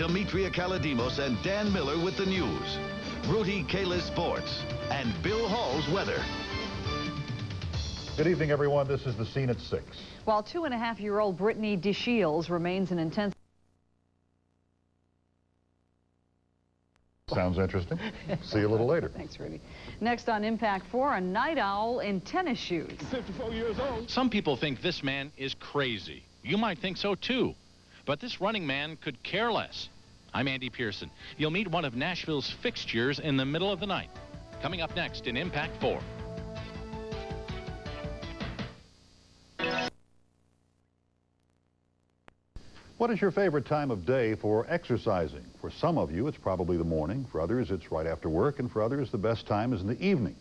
Demetria Kaladimos and Dan Miller with the news. Rudy Kalis sports. And Bill Hall's weather. Good evening, everyone. This is The Scene at 6. While 2.5-year-old Brittany DeShields remains in intense... Sounds interesting. See you a little later. Thanks, Rudy. Next on Impact 4, a night owl in tennis shoes. 54 years old. Some people think this man is crazy. You might think so, too. But this running man could care less. I'm Andy Pearson. You'll meet one of Nashville's fixtures in the middle of the night. Coming up next in Impact 4. What is your favorite time of day for exercising? For some of you, it's probably the morning. For others, it's right after work. And for others, the best time is in the evening.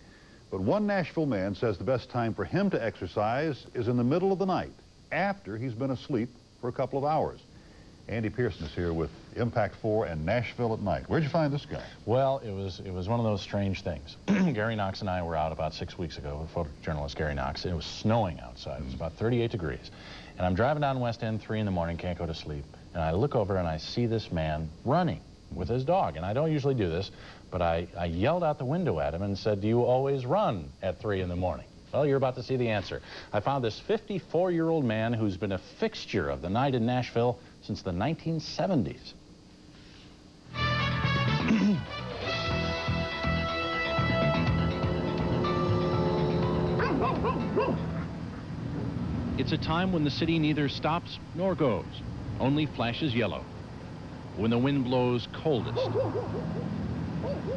But one Nashville man says the best time for him to exercise is in the middle of the night, after he's been asleep for a couple of hours. Andy Pearson is here with Impact 4 and Nashville at Night. Where'd you find this guy? Well, it was one of those strange things. Gary Knox and I were out about 6 weeks ago with photojournalist Gary Knox. It was snowing outside. It was about 38 degrees. And I'm driving down West End 3 in the morning, can't go to sleep. And I look over and I see this man running with his dog. And I don't usually do this, but I yelled out the window at him and said, "Do you always run at 3 in the morning?" Well, you're about to see the answer. I found this 54-year-old man who's been a fixture of the night in Nashville since the 1970s. It's a time when the city neither stops nor goes, only flashes yellow. When the wind blows coldest.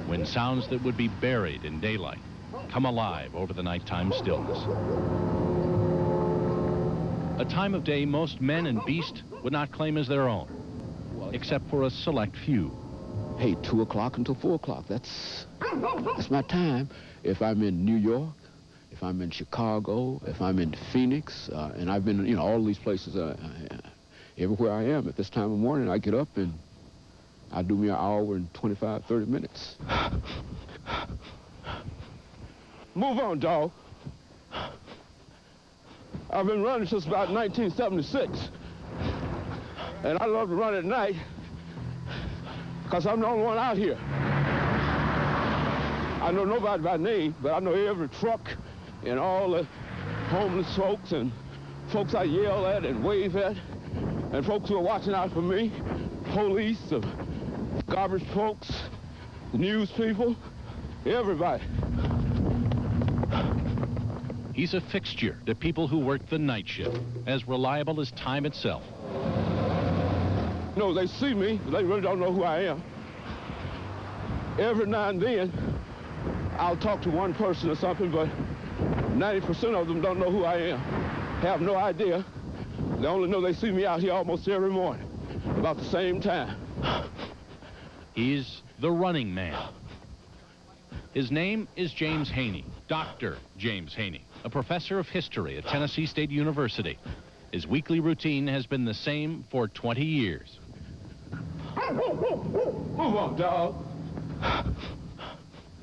When sounds that would be buried in daylight come alive over the nighttime stillness. A time of day most men and beast would not claim as their own, except for a select few. Hey, 2 o'clock until 4 o'clock. That's my time. If I'm in New York, if I'm in Chicago, if I'm in Phoenix, and I've been, you know, all these places, everywhere I am at this time of morning, I get up and I do me an hour and 25, 30 minutes. Move on, dog. I've been running since about 1976. And I love to run at night because I'm the only one out here. I know nobody by name, but I know every truck and all the homeless folks and folks I yell at and wave at and folks who are watching out for me, police, the garbage folks, the news people, everybody. He's a fixture to people who work the night shift, as reliable as time itself. No, they see me, but they really don't know who I am. Every now and then, I'll talk to one person or something, but 90% of them don't know who I am, have no idea. They only know they see me out here almost every morning, about the same time. He's the running man. His name is James Haney, Dr. James Haney, a professor of history at Tennessee State University. His weekly routine has been the same for 20 years. Move on, dog.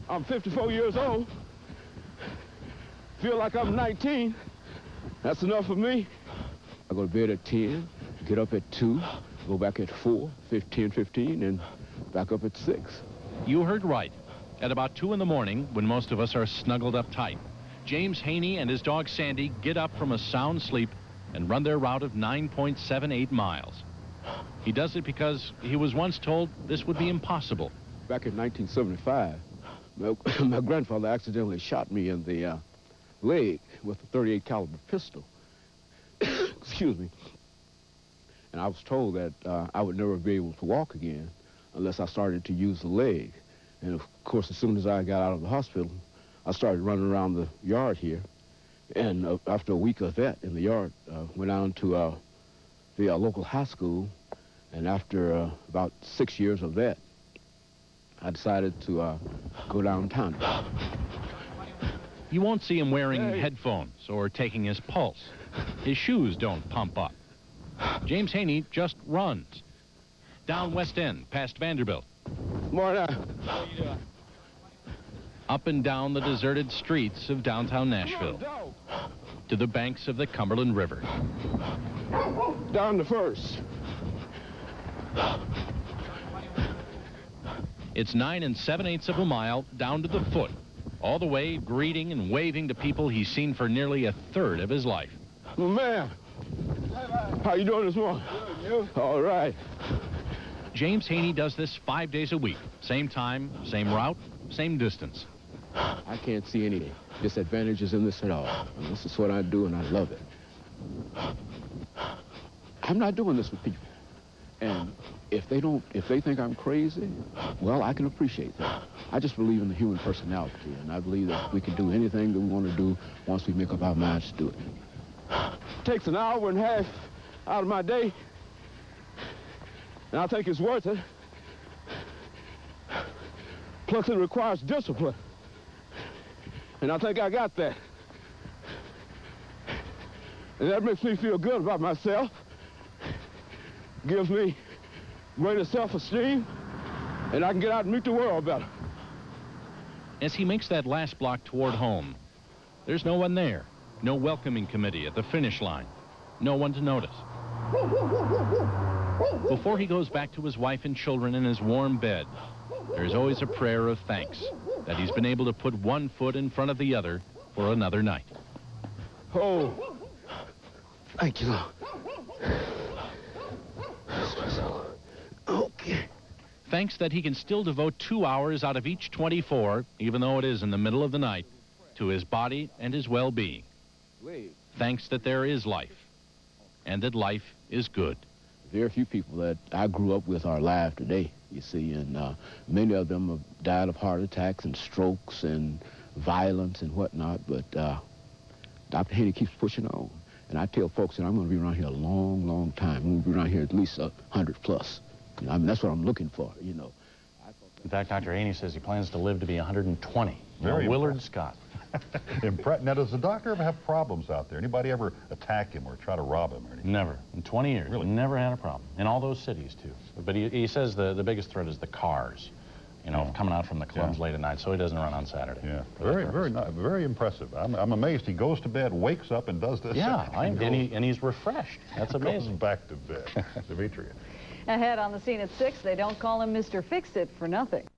I'm 54 years old. Feel like I'm 19. That's enough for me. I go to bed at 10, get up at 2, go back at 4, 15, and back up at 6. You heard right. At about 2 in the morning, when most of us are snuggled up tight, James Haney and his dog Sandy get up from a sound sleep and run their route of 9.78 miles. He does it because he was once told this would be impossible. Back in 1975, my grandfather accidentally shot me in the leg with a .38 caliber pistol. Excuse me. And I was told that I would never be able to walk again unless I started to use the leg. And of course, as soon as I got out of the hospital, I started running around the yard here. And after a week of that in the yard, went on to the local high school. And after about 6 years of that, I decided to go downtown. You won't see him wearing headphones or taking his pulse. His shoes don't pump up. James Haney just runs. Down West End, past Vanderbilt. Morning. How you doing? Up and down the deserted streets of downtown Nashville. To the banks of the Cumberland River. Down the first. It's 9 7/8 of a mile down to the foot, all the way greeting and waving to people he's seen for nearly a third of his life. Well, man, how you doing this morning? Good, you? All right. James Haney does this 5 days a week. Same time, same route, same distance. I can't see any disadvantages in this at all. And this is what I do, and I love it. I'm not doing this with people. And if they think I'm crazy, well, I can appreciate that. I just believe in the human personality, and I believe that we can do anything that we want to do once we make up our minds to do it. It takes an hour and a half out of my day, and I think it's worth it. Plus, it requires discipline, and I think I got that. And that makes me feel good about myself. Gives me greater self-esteem, and I can get out and meet the world better. As he makes that last block toward home, there's no one there. No welcoming committee at the finish line. No one to notice. Before he goes back to his wife and children in his warm bed, there's always a prayer of thanks that he's been able to put one foot in front of the other for another night. Oh, thank you, Lord. Okay. Thanks that he can still devote 2 hours out of each 24, even though it is in the middle of the night, to his body and his well-being. Thanks that there is life, and that life is good. Very few people that I grew up with are alive today, you see, and many of them have died of heart attacks and strokes and violence and whatnot, but Dr. Haney keeps pushing on. And I tell folks that I'm going to be around here a long, long time. I'm going to be around here at least 100 plus. I mean, that's what I'm looking for, you know. In fact, Dr. Haney says he plans to live to be 120. Very Willard Scott. Now, does the doctor ever have problems out there? Anybody ever attack him or try to rob him or anything? Never. In 20 years. Really? Never had a problem. In all those cities, too. But he says the biggest threat is the cars, you know, coming out from the clubs late at night, so he doesn't run on Saturday. Yeah. Very impressive. I'm amazed he goes to bed, wakes up, and does this. Yeah, and he's refreshed. That's amazing. Goes back to bed. Demetria. Ahead on the scene at 6, they don't call him Mr. Fix-It for nothing.